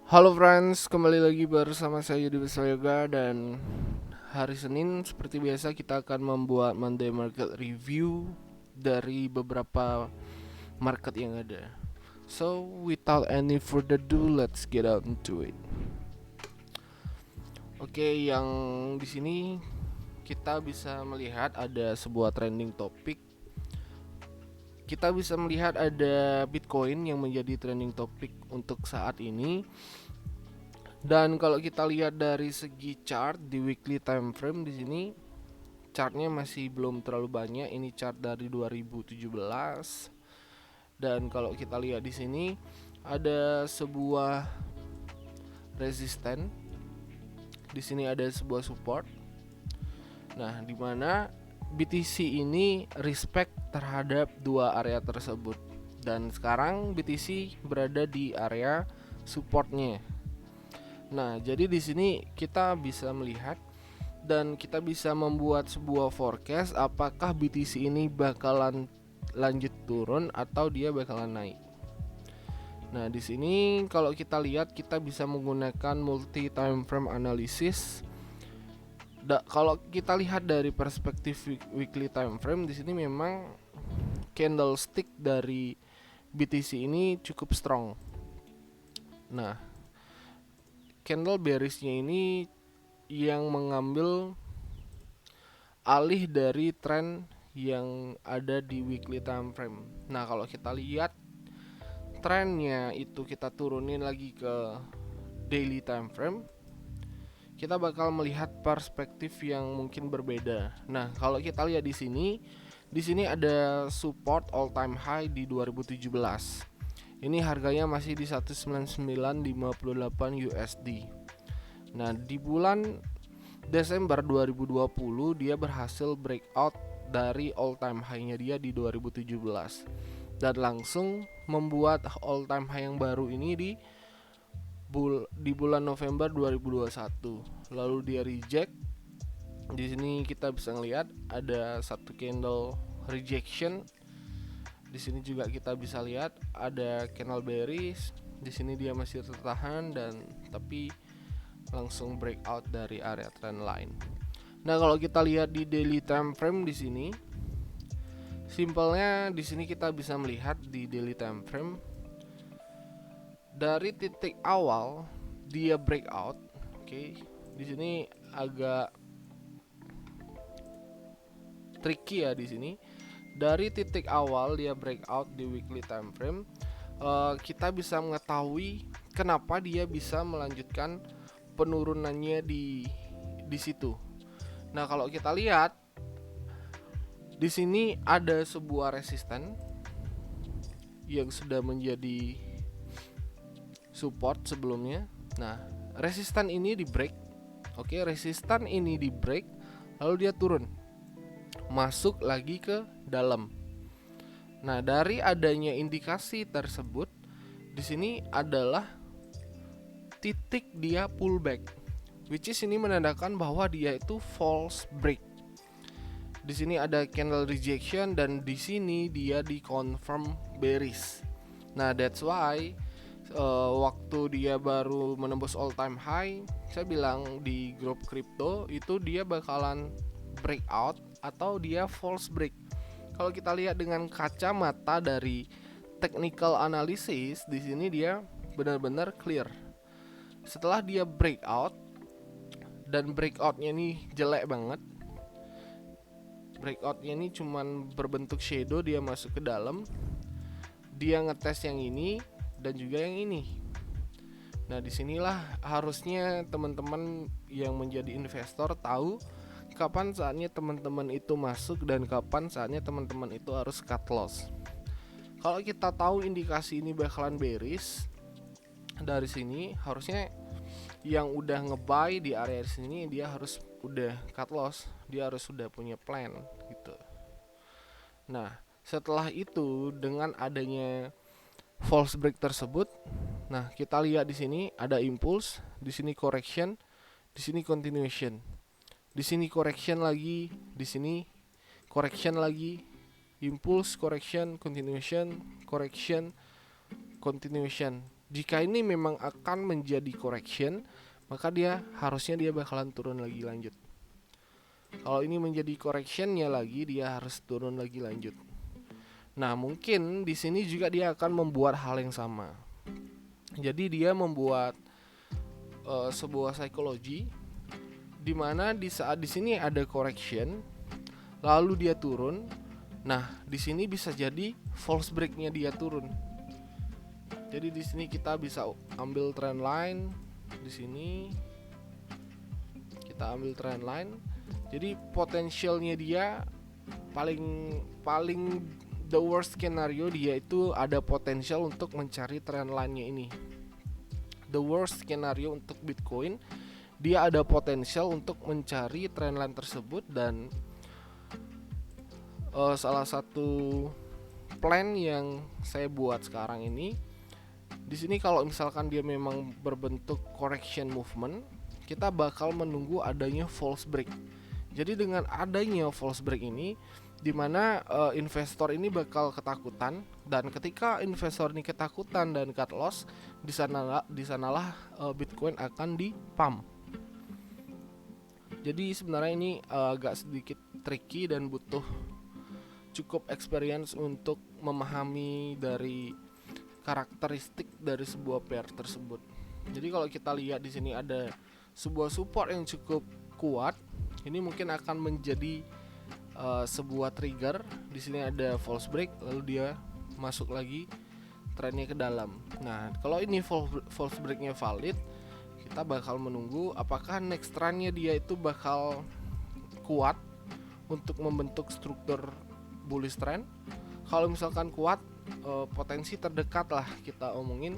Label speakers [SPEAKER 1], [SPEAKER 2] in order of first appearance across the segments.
[SPEAKER 1] Halo friends, kembali lagi bersama saya Yudi Yoga dan hari Senin seperti biasa kita akan membuat Monday Market Review dari beberapa market yang ada. So, without any further ado, let's get out into it. Oke, yang di sini kita bisa melihat ada sebuah trending topik. Kita bisa melihat ada Bitcoin yang menjadi trending topik untuk saat ini. Dan kalau kita lihat dari segi chart di weekly time frame di sini chartnya masih belum terlalu banyak. Ini chart dari 2017. Dan kalau kita lihat di sini ada sebuah resisten. Di sini ada sebuah support. Nah, di mana BTC ini respect terhadap dua area tersebut. Dan sekarang BTC berada di area supportnya. Nah, jadi di sini kita bisa melihat dan kita bisa membuat sebuah forecast apakah BTC ini bakalan lanjut turun atau dia bakalan naik. Nah, di sini kalau kita lihat kita bisa menggunakan multi time frame analysis. Kalau kita lihat dari perspektif weekly time frame di sini memang candlestick dari BTC ini cukup strong. Nah, candle bearishnya ini yang mengambil alih dari tren yang ada di weekly time frame. Nah, kalau kita lihat trennya itu kita turunin lagi ke daily time frame, kita bakal melihat perspektif yang mungkin berbeda. Nah, kalau kita lihat di sini ada support all time high di 2017. Ini harganya masih di 199,58 USD. Nah, di bulan Desember 2020 dia berhasil breakout dari all time high-nya dia di 2017 dan langsung membuat all time high yang baru ini di bulan November 2021. Lalu dia reject. Di sini kita bisa ngelihat ada satu candle rejection. Di sini juga kita bisa lihat ada candle bearish. Di sini dia masih tertahan dan tapi langsung breakout dari area trend line. Nah, kalau kita lihat di daily time frame di sini, simpelnya di sini kita bisa melihat di daily time frame dari titik awal dia breakout. Oke. Di sini agak tricky ya di sini. Dari titik awal dia breakout di weekly time frame, kita bisa mengetahui kenapa dia bisa melanjutkan penurunannya di situ. Nah, kalau kita lihat di sini ada sebuah resisten yang sudah menjadi support sebelumnya. Nah, resisten ini di break. Oke, resisten ini di break, lalu dia turun, masuk lagi ke dalam. Nah, dari adanya indikasi tersebut, di sini adalah titik dia pullback, which is ini menandakan bahwa dia itu false break. Di sini ada candle rejection dan di sini dia di confirm bearish. Nah, that's why waktu dia baru menembus all time high, saya bilang di grup crypto itu dia bakalan breakout atau dia false break. Kalau kita lihat dengan kacamata dari technical analysis, di sini dia benar-benar clear. Setelah dia breakout dan breakoutnya ini jelek banget, breakoutnya ini cuman berbentuk shadow, dia masuk ke dalam, dia ngetes yang ini dan juga yang ini. Nah, disinilah harusnya teman-teman yang menjadi investor tahu kapan saatnya teman-teman itu masuk dan kapan saatnya teman-teman itu harus cut loss. Kalau kita tahu indikasi ini bakalan bearish, dari sini harusnya yang udah ngebuy di area sini dia harus udah cut loss, dia harus sudah punya plan gitu. Nah, setelah itu dengan adanya false break tersebut, nah kita lihat di sini ada impulse, di sini correction, di sini continuation, di sini correction lagi, di sini correction lagi, impulse, correction, continuation, correction, continuation. Jika ini memang akan menjadi correction, maka harusnya dia bakalan turun lagi lanjut. Kalau ini menjadi correctionnya lagi, dia harus turun lagi lanjut. Nah, mungkin di sini juga dia akan membuat hal yang sama. Jadi dia membuat sebuah psikologi di mana di saat di sini ada correction, lalu dia turun. Nah, di sini bisa jadi false break-nya dia turun. Jadi di sini kita bisa ambil trend line. Di sini kita ambil trend line. Jadi potensialnya dia paling the worst scenario, dia itu ada potensial untuk mencari trend line-nya ini. The worst scenario untuk Bitcoin, dia ada potensial untuk mencari trend line tersebut. Dan salah satu plan yang saya buat sekarang ini, di sini kalau misalkan dia memang berbentuk correction movement, kita bakal menunggu adanya false break. Jadi dengan adanya false break ini, dimana investor ini bakal ketakutan, dan ketika investor ini ketakutan dan cut loss, di sanalah Bitcoin akan di pump. Jadi sebenarnya ini agak sedikit tricky dan butuh cukup experience untuk memahami dari karakteristik dari sebuah pair tersebut. Jadi kalau kita lihat di sini ada sebuah support yang cukup kuat, ini mungkin akan menjadi sebuah trigger. Di sini ada false break, lalu dia masuk lagi trennya ke dalam. Nah, kalau ini false breaknya valid, kita bakal menunggu apakah next trennya dia itu bakal kuat untuk membentuk struktur bullish trend. Kalau misalkan kuat, potensi terdekat lah kita omongin,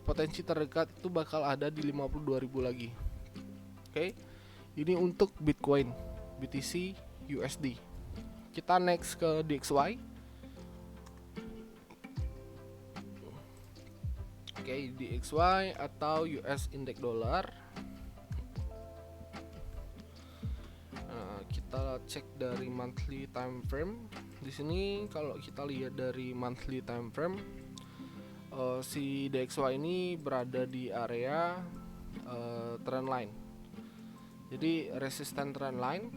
[SPEAKER 1] potensi terdekat itu bakal ada di 52.000 lagi. Oke. Ini untuk Bitcoin, BTC, USD. Kita next ke DXY. Oke, DXY atau US Index Dollar. Kita cek dari monthly time frame. Di sini kalau kita lihat dari monthly time frame, si DXY ini berada di area trend line. Jadi resisten trend line,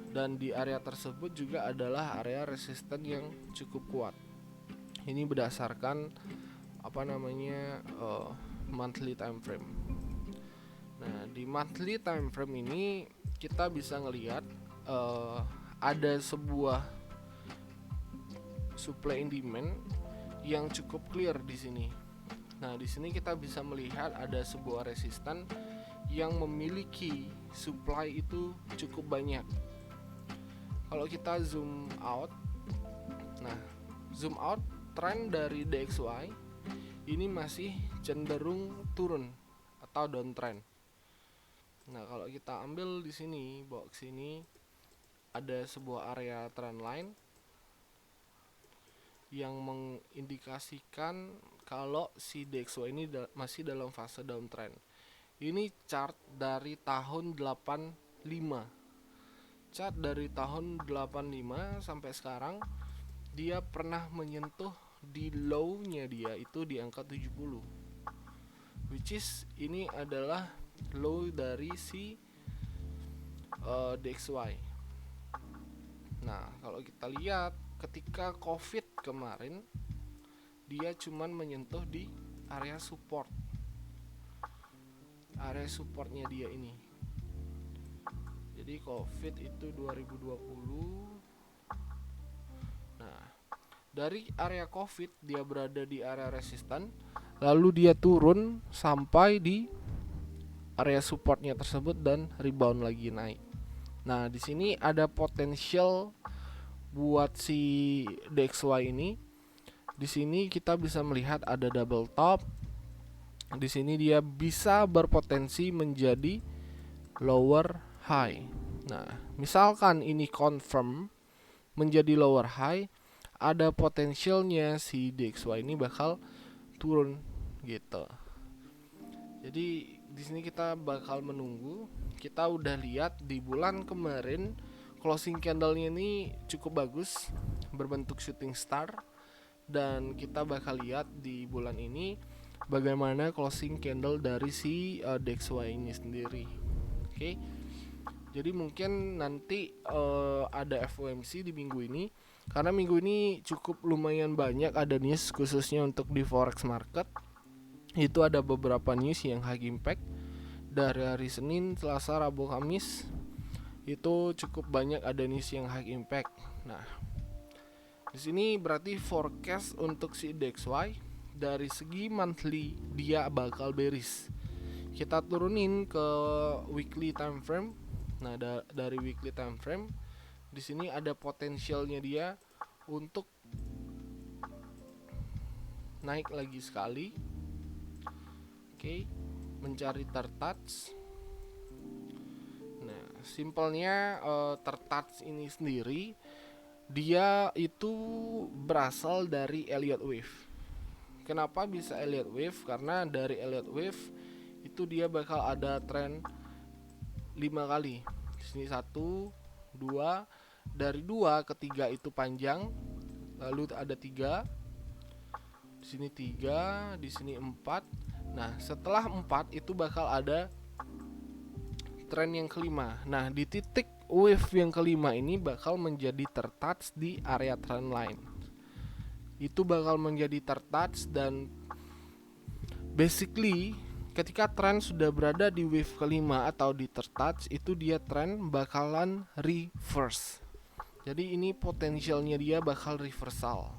[SPEAKER 1] dan di area tersebut juga adalah area resisten yang cukup kuat. Ini berdasarkan monthly time frame. Nah, di monthly time frame ini kita bisa ngelihat ada sebuah supply and demand yang cukup clear di sini. Nah, di sini kita bisa melihat ada sebuah resisten yang memiliki supply itu cukup banyak. Kalau kita zoom out, trend dari DXY ini masih cenderung turun atau downtrend. Nah, kalau kita ambil di sini, box ini ada sebuah area trend line yang mengindikasikan kalau si DXY ini masih dalam fase downtrend. Ini chart dari tahun 85. Chart dari tahun 85 sampai sekarang, dia pernah menyentuh di low-nya dia itu di angka 70, which is ini adalah low dari si DXY. Nah, kalau kita lihat ketika COVID kemarin, dia cuman menyentuh di area support. Area supportnya dia ini. Jadi COVID itu 2020. Nah, dari area COVID dia berada di area resisten, lalu dia turun sampai di area supportnya tersebut dan rebound lagi naik. Nah, di sini ada potensial buat si DXY ini. Di sini kita bisa melihat ada double top. Di sini dia bisa berpotensi menjadi lower high. Nah, misalkan ini confirm menjadi lower high, ada potensialnya si DXY ini bakal turun gitu. Jadi di sini kita bakal menunggu. Kita udah lihat di bulan kemarin closing candle-nya ini cukup bagus, berbentuk shooting star, dan kita bakal lihat di bulan ini bagaimana closing candle dari si DXY ini sendiri. Oke. Jadi mungkin nanti ada FOMC di minggu ini, karena minggu ini cukup lumayan banyak ada news khususnya untuk di forex market. Itu ada beberapa news yang high impact dari hari Senin, Selasa, Rabu, Kamis. Itu cukup banyak ada news yang high impact. Nah, di sini berarti forecast untuk si DXY dari segi monthly dia bakal bearish. Kita turunin ke weekly time frame. Nah, dari weekly time frame di sini ada potensialnya dia untuk naik lagi sekali. Oke, mencari tertouch. Nah, simpelnya tertouch ini sendiri dia itu berasal dari Elliott Wave. Kenapa bisa Elliott Wave? Karena dari Elliott Wave itu dia bakal ada tren 5 kali. Di sini 1, 2, dari 2 ke 3 itu panjang. Lalu ada 3. Di sini 3, di sini 4. Nah, setelah 4 itu bakal ada tren yang kelima. Nah, di titik wave yang kelima ini bakal menjadi tertouch di area trend line. Itu bakal menjadi tertouch, dan basically ketika tren sudah berada di wave kelima atau di tertouch, itu dia tren bakalan reverse. Jadi ini potensialnya dia bakal reversal.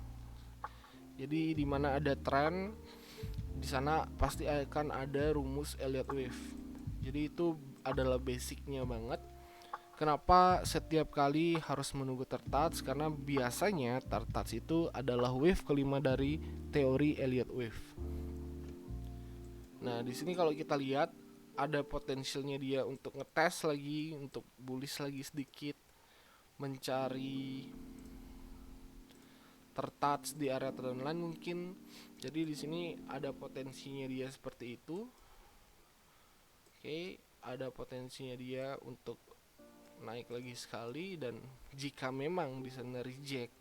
[SPEAKER 1] Jadi di mana ada tren, di sana pasti akan ada rumus Elliott Wave. Jadi itu adalah basicnya banget. Kenapa setiap kali harus menunggu tertouch? Karena biasanya tertouch itu adalah wave kelima dari teori Elliott Wave. Nah, di sini kalau kita lihat ada potensialnya dia untuk ngetes lagi, untuk bullish lagi sedikit, mencari tertouch di area trend line mungkin. Jadi di sini ada potensinya dia seperti itu. Oke, ada potensinya dia untuk naik lagi sekali, dan jika memang di sana reject,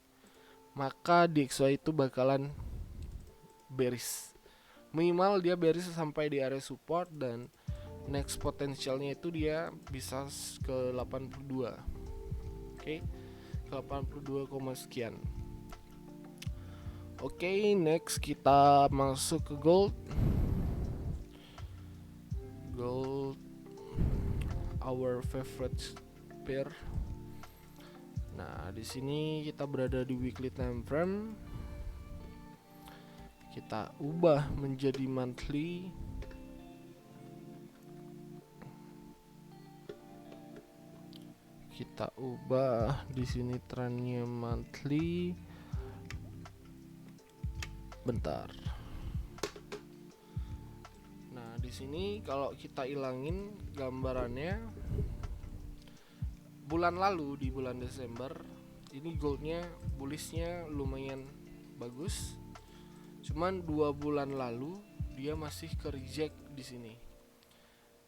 [SPEAKER 1] maka DXY itu bakalan bearish. Minimal dia bearish sampai di area support, dan next potensialnya itu dia bisa ke 82. Oke, ke 82, sekian. Oke, next kita masuk ke gold. Gold, our favorite pair. Nah, di sini kita berada di weekly time frame. Kita ubah menjadi monthly. Kita ubah di sini trennya monthly. Bentar. Nah, di sini kalau kita ilangin gambarannya, bulan lalu di bulan Desember ini goldnya bullishnya lumayan bagus. Cuman 2 bulan lalu dia masih ke reject di sini.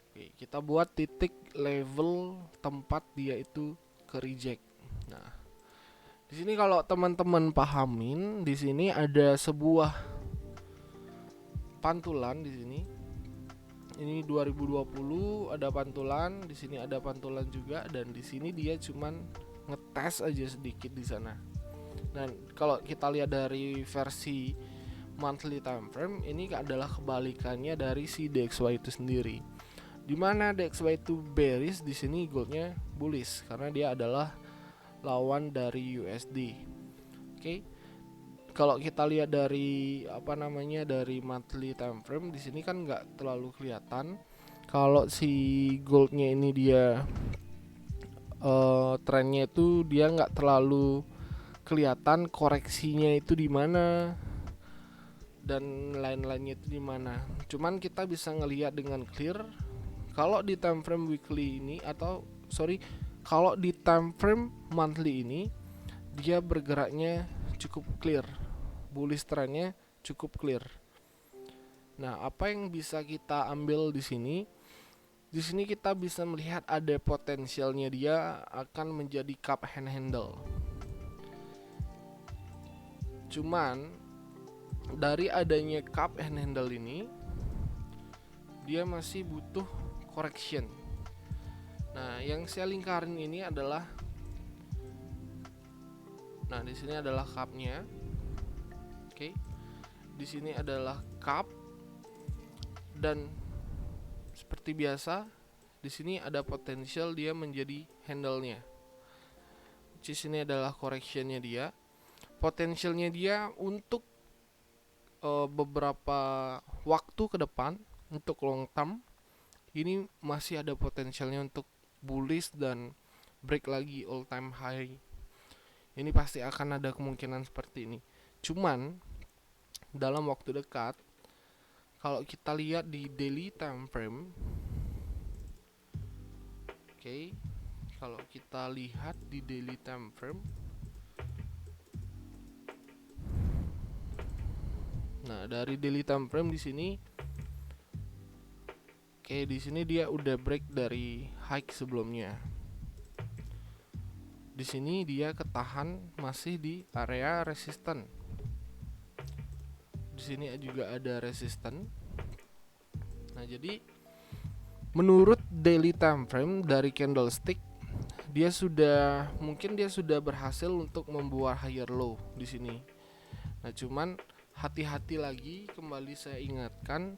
[SPEAKER 1] Oke, kita buat titik level tempat dia itu ke reject. Nah, di sini kalau teman-teman pahamin, di sini ada sebuah pantulan di sini. Ini 2020 ada pantulan, di sini ada pantulan juga, dan di sini dia cuman ngetes aja sedikit di sana. Dan kalau kita lihat dari versi monthly time frame, ini adalah kebalikannya dari si DXY itu sendiri. Dimana DXY itu bearish, di sini goldnya bullish karena dia adalah lawan dari USD. Oke. Kalau kita lihat dari dari monthly time frame, di sini kan nggak terlalu kelihatan. Kalau si goldnya ini dia trennya itu dia nggak terlalu kelihatan koreksinya itu di mana dan lain-lainnya itu di mana. Cuman kita bisa ngelihat dengan clear kalau di time frame weekly ini kalau di time frame monthly ini dia bergeraknya cukup clear. Bullish trennya cukup clear. Nah, apa yang bisa kita ambil di sini? Di sini kita bisa melihat ada potensialnya dia akan menjadi cup hand handle. Cuman dari adanya cup and handle ini, dia masih butuh correction. Nah, yang saya lingkarin ini adalah, nah di sini adalah cupnya, oke. Di sini adalah cup, dan seperti biasa di sini ada potential dia menjadi handle-nya. Di sini adalah correction-nya dia. Potensialnya dia untuk beberapa waktu ke depan, untuk long term ini masih ada potensialnya untuk bullish dan break lagi all time high. Ini pasti akan ada kemungkinan seperti ini. Cuman dalam waktu dekat, kalau kita lihat di daily time frame, oke, kalau kita lihat di daily time frame, nah dari daily time frame di sini, oke, di sini dia udah break dari high sebelumnya. Di sini dia ketahan masih di area resisten. Di sini juga ada resisten. Nah, jadi menurut daily time frame dari candlestick, dia sudah berhasil untuk membuat higher low di sini. Nah, cuman hati-hati lagi, kembali saya ingatkan,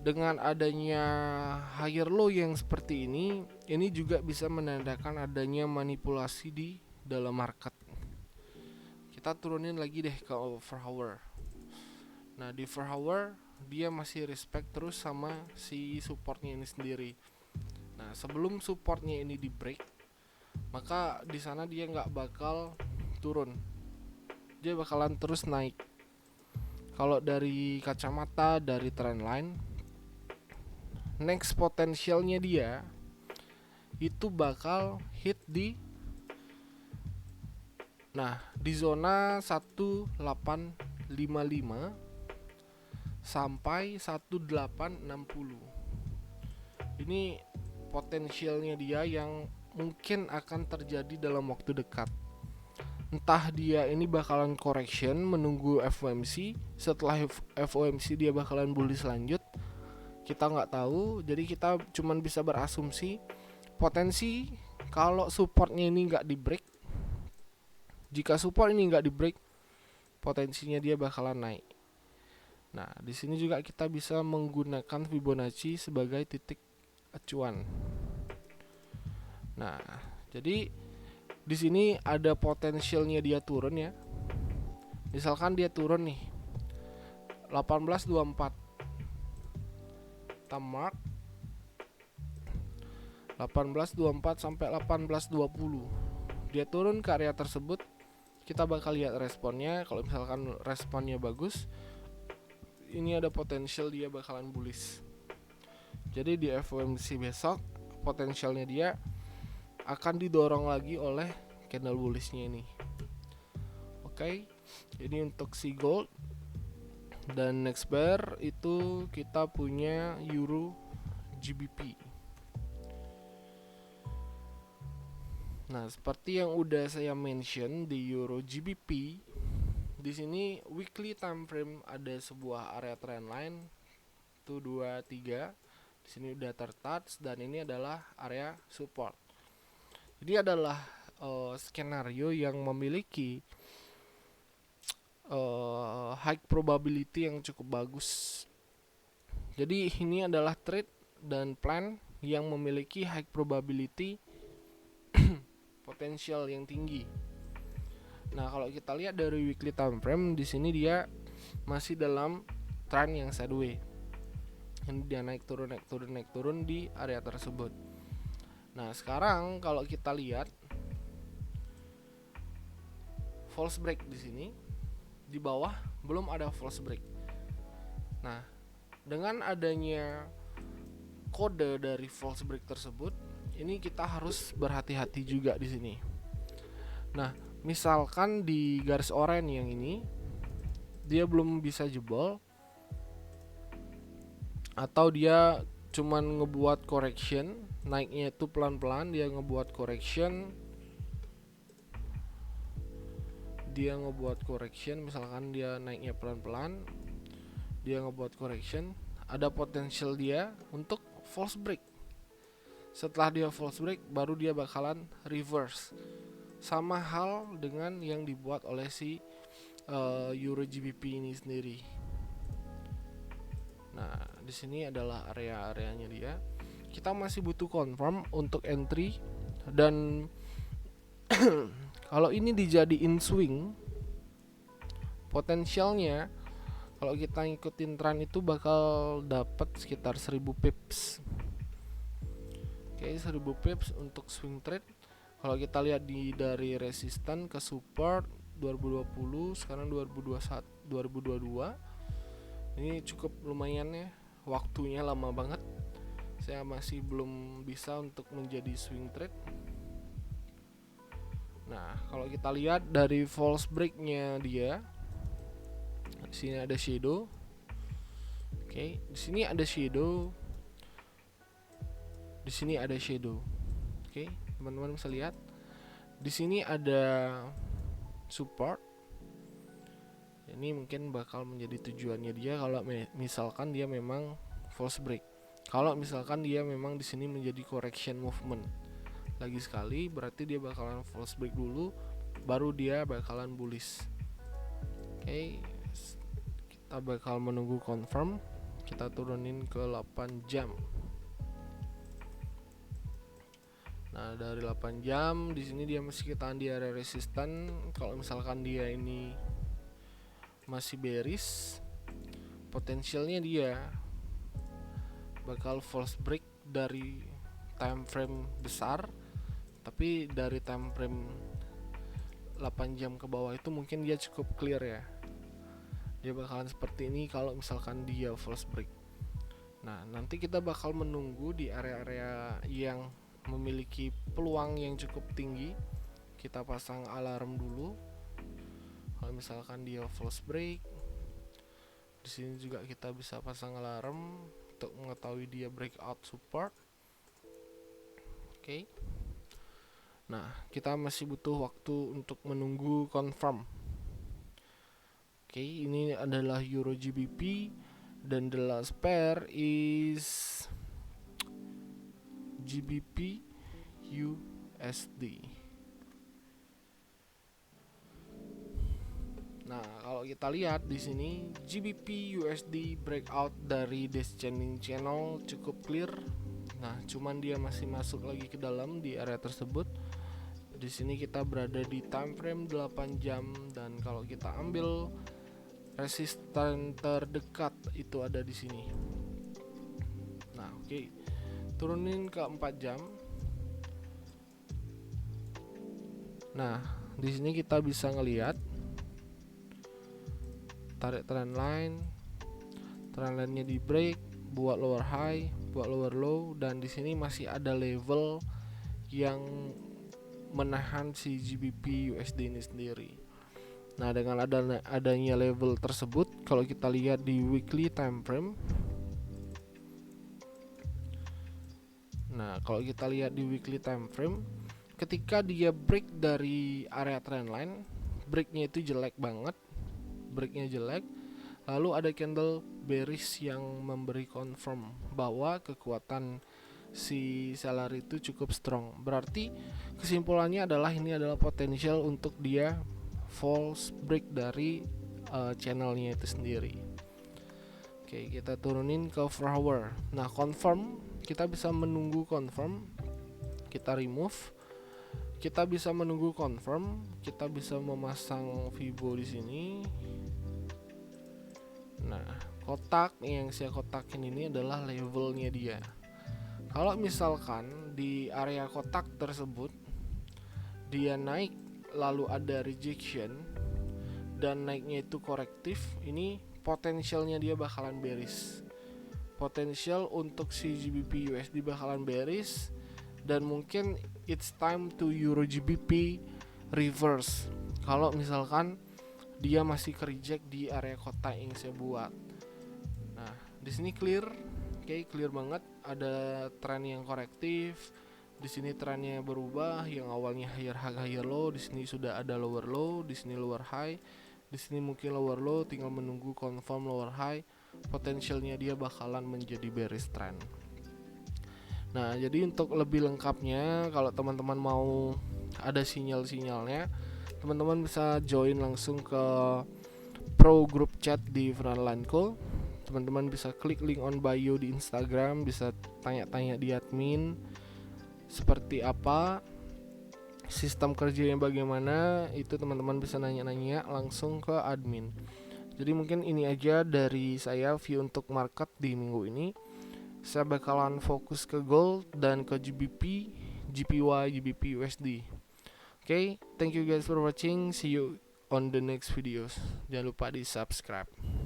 [SPEAKER 1] dengan adanya higher low yang seperti ini juga bisa menandakan adanya manipulasi di dalam market. Kita turunin lagi deh ke 4 hour. Nah, di 4 hour dia masih respect terus sama si supportnya ini sendiri. Nah, sebelum supportnya ini di break, maka di sana dia nggak bakal turun, dia bakalan terus naik. Kalau dari kacamata dari trend line, next potensialnya dia itu bakal hit di, nah di zona 1855 sampai 1860. Ini potensialnya dia yang mungkin akan terjadi dalam waktu dekat. Entah dia ini bakalan correction menunggu FOMC, setelah FOMC dia bakalan bullish lanjut, kita nggak tahu. Jadi kita cuman bisa berasumsi potensi kalau supportnya ini nggak di break. Jika support ini nggak di break, potensinya dia bakalan naik. Nah, di sini juga kita bisa menggunakan Fibonacci sebagai titik acuan. Nah, jadi di sini ada potensialnya dia turun ya. Misalkan dia turun nih 1824, kita mark 1824 sampai 1820. Dia turun ke area tersebut, kita bakal lihat responnya. Kalau misalkan responnya bagus, ini ada potensial dia bakalan bullish. Jadi di FOMC besok potensialnya dia akan didorong lagi oleh candle bullishnya ini. Oke, ini untuk si gold. Dan next pair itu kita punya euro GBP. Nah, seperti yang udah saya mention di euro GBP, di sini weekly time frame ada sebuah area trend line 1 2 3. Di sini udah tertouch dan ini adalah area support. Jadi adalah skenario yang memiliki high probability yang cukup bagus. Jadi ini adalah trade dan plan yang memiliki high probability potensial yang tinggi. Nah, kalau kita lihat dari weekly time frame, di sini dia masih dalam trend yang sideways. Ini dia naik turun di area tersebut. Nah, sekarang kalau kita lihat false break di sini, di bawah belum ada false break. Nah, dengan adanya kode dari false break tersebut, ini kita harus berhati-hati juga di sini. Nah, misalkan di garis oranye yang ini dia belum bisa jebol, atau dia cuman ngebuat correction, naiknya itu pelan-pelan, dia ngebuat correction dia ngebuat correction, misalkan dia naiknya pelan-pelan, dia ngebuat correction, ada potensial dia untuk false break. Setelah dia false break, baru dia bakalan reverse. Sama hal dengan yang dibuat oleh si Euro GBP ini sendiri. Nah, di sini adalah area-areanya dia. Kita masih butuh confirm untuk entry, dan kalau ini dijadiin swing, potensialnya kalau kita ngikutin tren itu bakal dapat sekitar 1000 pips. Oke, 1000 pips untuk swing trade. Kalau kita lihat dari resisten ke support 2020, sekarang 2022. Ini cukup lumayan ya. Waktunya lama banget. Saya masih belum bisa untuk menjadi swing trade. Nah, kalau kita lihat dari false break-nya dia, di sini ada shadow. Oke, di sini ada shadow. Di sini ada shadow. Oke, teman-teman bisa lihat. Di sini ada support. Ini mungkin bakal menjadi tujuannya dia kalau misalkan dia memang false break. Kalau misalkan dia memang di sini menjadi correction movement. Lagi sekali berarti dia bakalan false break dulu, baru dia bakalan bullish. Oke, kita bakal menunggu confirm. Kita turunin ke 8 jam. Nah, dari 8 jam di sini dia masih ketahan di area resisten. Kalau misalkan dia ini masih bearish, potensialnya dia bakal false break dari time frame besar, tapi dari time frame 8 jam ke bawah itu mungkin dia cukup clear ya. Dia bakalan seperti ini kalau misalkan dia false break. Nah, nanti kita bakal menunggu di area-area yang memiliki peluang yang cukup tinggi. Kita pasang alarm dulu. Kalau misalkan dia false break, di sini juga kita bisa pasang alarm untuk mengetahui dia breakout support. Oke. Nah, kita masih butuh waktu untuk menunggu confirm. Oke, ini adalah Euro GBP dan the last pair is GBP USD. Nah, kalau kita lihat di sini GBP USD breakout dari descending channel cukup clear. Nah, cuman dia masih masuk lagi ke dalam di area tersebut. Di sini kita berada di time frame 8 jam, dan kalau kita ambil resisten terdekat itu ada di sini. Nah, oke. Turunin ke 4 jam. Nah, di sini kita bisa ngelihat tarik trend line-nya di break, buat lower high, buat lower low, dan di sini masih ada level yang menahan si GBP USD ini sendiri. Nah, dengan adanya level tersebut, kalau kita lihat di weekly time frame, ketika dia break dari area trend line, breaknya itu jelek banget. Lalu ada candle bearish yang memberi confirm bahwa kekuatan si seller itu cukup strong. Berarti kesimpulannya adalah ini adalah potensial untuk dia false break dari channelnya itu sendiri. Oke, kita turunin ke 4 hour. Nah, confirm, kita bisa menunggu confirm. Kita remove. Kita bisa menunggu confirm. Kita bisa memasang Fibo di sini. Nah, kotak yang saya kotakin ini adalah levelnya dia. Kalau misalkan di area kotak tersebut dia naik lalu ada rejection dan naiknya itu korektif, ini potensialnya dia bakalan bearish. Potensial untuk si GBP USD bakalan bearish, dan mungkin it's time to Euro GBP reverse kalau misalkan dia masih reject di area kotak yang saya buat. Nah, di sini clear. Oke, clear banget. Ada tren yang korektif, Di sini trennya berubah, yang awalnya higher high higher low, di sini sudah ada lower low, di sini lower high, di sini mungkin lower low, tinggal menunggu confirm lower high. Potensialnya dia bakalan menjadi bearish trend. Nah, jadi untuk lebih lengkapnya, kalau teman-teman mau ada sinyal-sinyalnya, teman-teman bisa join langsung ke pro group chat di Frontline Call. Teman-teman bisa klik link on bio di Instagram, bisa tanya-tanya di admin seperti apa, sistem kerjanya bagaimana, itu teman-teman bisa nanya-nanya langsung ke admin. Jadi mungkin ini aja dari saya view untuk market di minggu ini. Saya bakalan fokus ke gold dan ke GBP, GPY, GBP USD. Okay, thank you guys for watching. See you on the next videos. Jangan lupa di subscribe.